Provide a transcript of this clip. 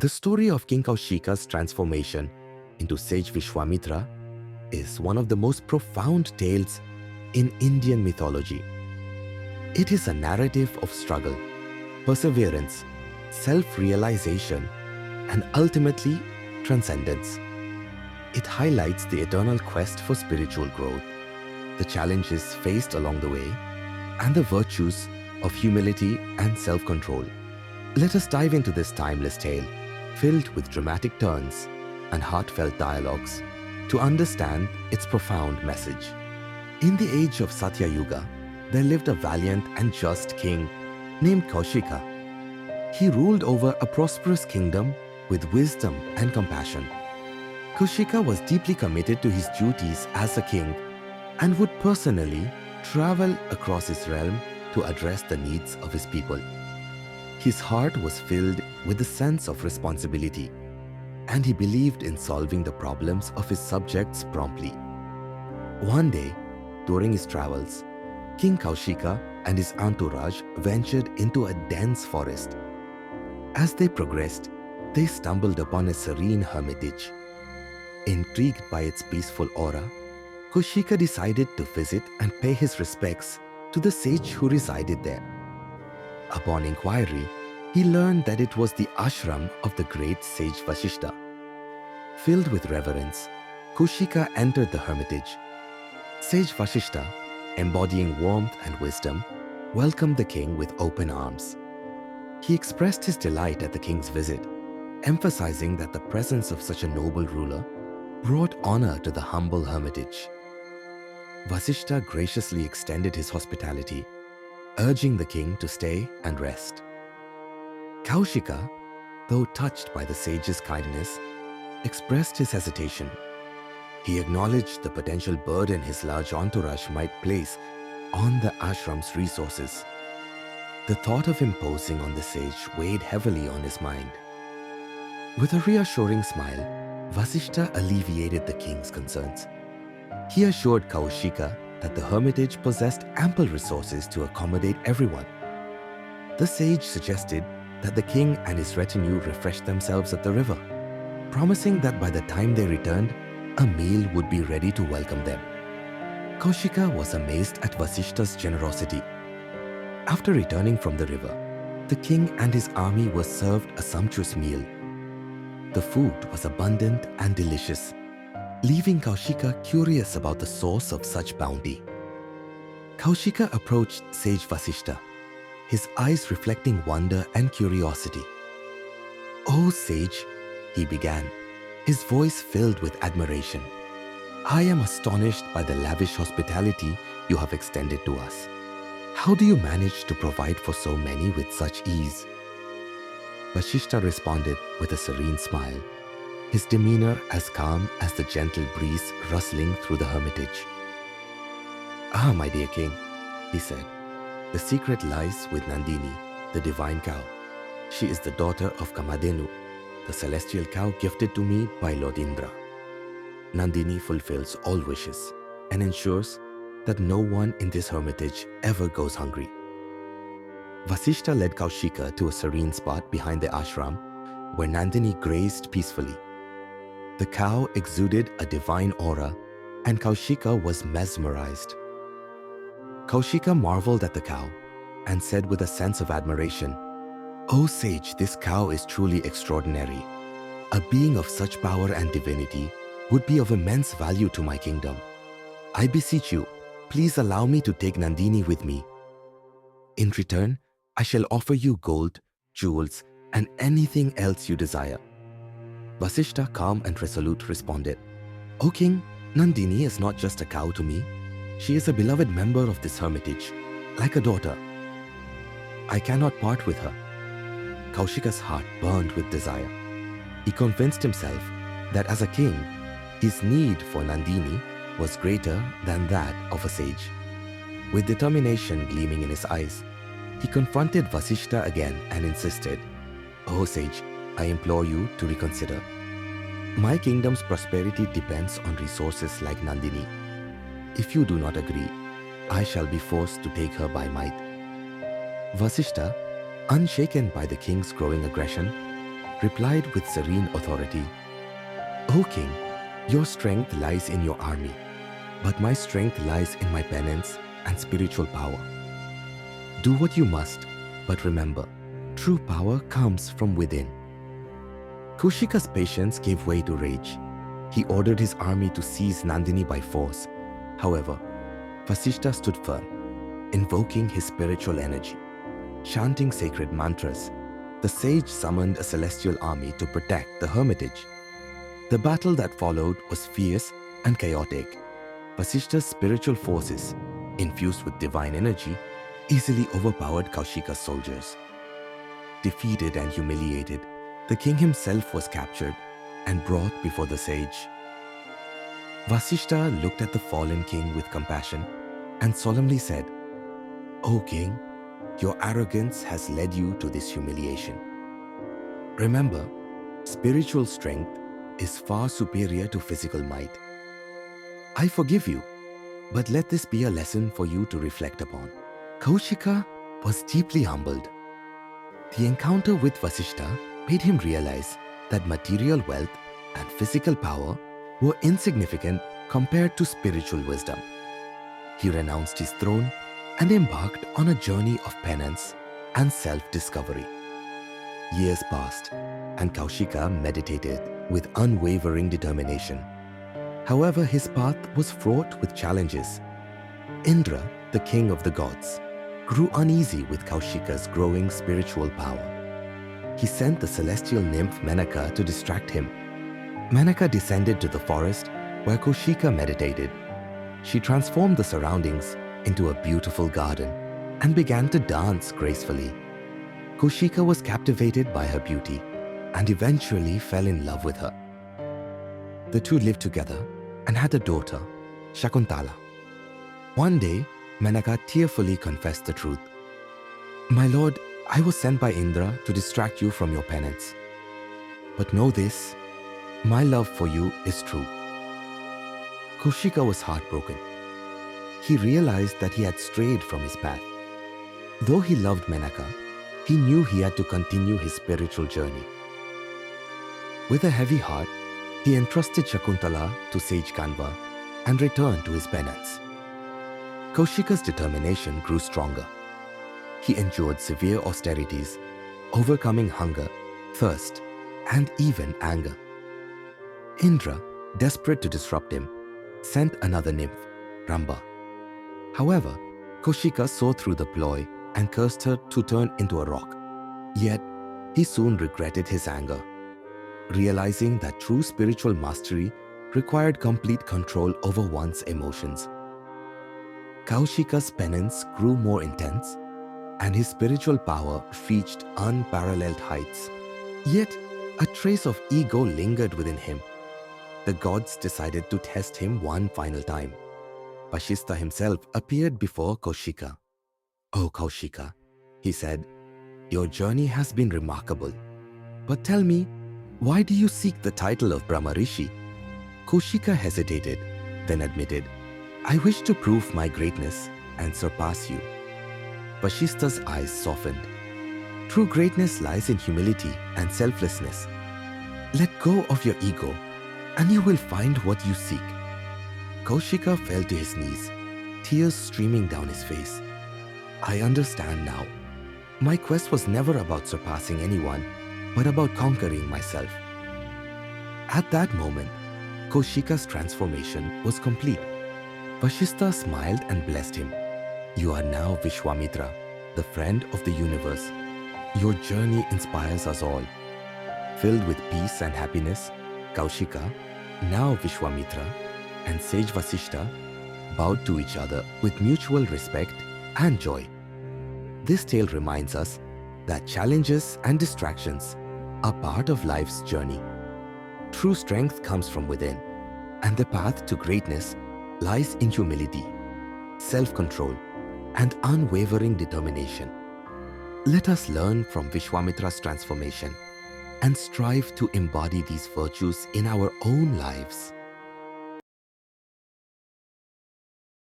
The story of King Kaushika's transformation into sage Vishwamitra is one of the most profound tales in Indian mythology. It is a narrative of struggle, perseverance, self-realization, and ultimately transcendence. It highlights the eternal quest for spiritual growth, the challenges faced along the way, and the virtues of humility and self-control. Let us dive into this timeless tale, filled with dramatic turns and heartfelt dialogues, to understand its profound message. In the age of Satya Yuga, there lived a valiant and just king named Kaushika. He ruled over a prosperous kingdom with wisdom and compassion. Kaushika was deeply committed to his duties as a king and would personally travel across his realm to address the needs of his people. His heart was filled with the sense of responsibility, and he believed in solving the problems of his subjects promptly. One day, during his travels, King Kaushika and his entourage ventured into a dense forest. As they progressed, they stumbled upon a serene hermitage. Intrigued by its peaceful aura, Kaushika decided to visit and pay his respects to the sage who resided there. Upon inquiry, he learned that it was the ashram of the great sage Vasishta. Filled with reverence, Kaushika entered the hermitage. Sage Vasishta, embodying warmth and wisdom, welcomed the king with open arms. He expressed his delight at the king's visit, emphasizing that the presence of such a noble ruler brought honor to the humble hermitage. Vasishta graciously extended his hospitality, urging the king to stay and rest. Kaushika, though touched by the sage's kindness, expressed his hesitation. He acknowledged the potential burden his large entourage might place on the ashram's resources. The thought of imposing on the sage weighed heavily on his mind. With a reassuring smile, Vasishta alleviated the king's concerns. He assured Kaushika that the hermitage possessed ample resources to accommodate everyone. The sage suggested that the king and his retinue refresh themselves at the river, promising that by the time they returned, a meal would be ready to welcome them. Kaushika was amazed at Vasishta's generosity. After returning from the river, the king and his army were served a sumptuous meal. The food was abundant and delicious, leaving Kaushika curious about the source of such bounty. Kaushika approached sage Vasishta, his eyes reflecting wonder and curiosity. "Oh sage," he began, his voice filled with admiration, "I am astonished by the lavish hospitality you have extended to us. How do you manage to provide for so many with such ease?" Vasishta responded with a serene smile, his demeanor as calm as the gentle breeze rustling through the hermitage. "Ah, my dear king," he said, "the secret lies with Nandini, the divine cow. She is the daughter of Kamadhenu, the celestial cow gifted to me by Lord Indra. Nandini fulfills all wishes and ensures that no one in this hermitage ever goes hungry." Vasishta led Kaushika to a serene spot behind the ashram where Nandini grazed peacefully. The cow exuded a divine aura and Kaushika was mesmerized. Kaushika marveled at the cow and said with a sense of admiration, "Oh sage, this cow is truly extraordinary. A being of such power and divinity would be of immense value to my kingdom. I beseech you, please allow me to take Nandini with me. In return, I shall offer you gold, jewels, and anything else you desire." Vasishta, calm and resolute, responded, "O king, Nandini is not just a cow to me. She is a beloved member of this hermitage, like a daughter. I cannot part with her." Kaushika's heart burned with desire. He convinced himself that as a king, his need for Nandini was greater than that of a sage. With determination gleaming in his eyes, he confronted Vasishta again and insisted, "Oh sage, I implore you to reconsider. My kingdom's prosperity depends on resources like Nandini. If you do not agree, I shall be forced to take her by might." Vasishta, unshaken by the king's growing aggression, replied with serene authority, "O king, your strength lies in your army, but my strength lies in my penance and spiritual power. Do what you must, but remember, true power comes from within." Kaushika's patience gave way to rage. He ordered his army to seize Nandini by force. However, Vasishta stood firm, invoking his spiritual energy. Chanting sacred mantras, the sage summoned a celestial army to protect the hermitage. The battle that followed was fierce and chaotic. Vasishta's spiritual forces, infused with divine energy, easily overpowered Kaushika's soldiers. Defeated and humiliated, the king himself was captured and brought before the sage. Vasishta looked at the fallen king with compassion and solemnly said, "O king, your arrogance has led you to this humiliation. Remember, spiritual strength is far superior to physical might. I forgive you, but let this be a lesson for you to reflect upon." Kaushika was deeply humbled. The encounter with Vasishta made him realize that material wealth and physical power were insignificant compared to spiritual wisdom. He renounced his throne and embarked on a journey of penance and self-discovery. Years passed, and Kaushika meditated with unwavering determination. However, his path was fraught with challenges. Indra, the king of the gods, grew uneasy with Kaushika's growing spiritual power. He sent the celestial nymph Menaka to distract him. Menaka descended to the forest where Kaushika meditated. She transformed the surroundings into a beautiful garden and began to dance gracefully. Kaushika was captivated by her beauty and eventually fell in love with her. The two lived together and had a daughter, Shakuntala. One day, Menaka tearfully confessed the truth. "My lord, I was sent by Indra to distract you from your penance. But know this, my love for you is true." Kaushika was heartbroken. He realized that he had strayed from his path. Though he loved Menaka, he knew he had to continue his spiritual journey. With a heavy heart, he entrusted Shakuntala to Sage Kanva and returned to his penance. Kaushika's determination grew stronger. He endured severe austerities, overcoming hunger, thirst, and even anger. Indra, desperate to disrupt him, sent another nymph, Ramba. However, Kaushika saw through the ploy and cursed her to turn into a rock. Yet, he soon regretted his anger, realizing that true spiritual mastery required complete control over one's emotions. Kaushika's penance grew more intense, and his spiritual power reached unparalleled heights. Yet, a trace of ego lingered within him. The gods decided to test him one final time. Vasishta himself appeared before Kaushika. "O Kaushika," he said, "your journey has been remarkable. But tell me, why do you seek the title of Brahma Rishi?" Kaushika hesitated, then admitted, "I wish to prove my greatness and surpass you." Vasishta's eyes softened. True greatness lies in humility and selflessness. Let go of your ego, and you will find what you seek. Kaushika fell to his knees, tears streaming down his face. "I understand now. My quest was never about surpassing anyone, but about conquering myself." At that moment, Kaushika's transformation was complete. Vasishta smiled and blessed him. "You are now Vishwamitra, the friend of the universe. Your journey inspires us all." Filled with peace and happiness, Kaushika, now Vishwamitra, and sage Vasishta bowed to each other with mutual respect and joy. This tale reminds us that challenges and distractions are part of life's journey. True strength comes from within, and the path to greatness lies in humility, self-control, and unwavering determination. Let us learn from Vishwamitra's transformation and strive to embody these virtues in our own lives.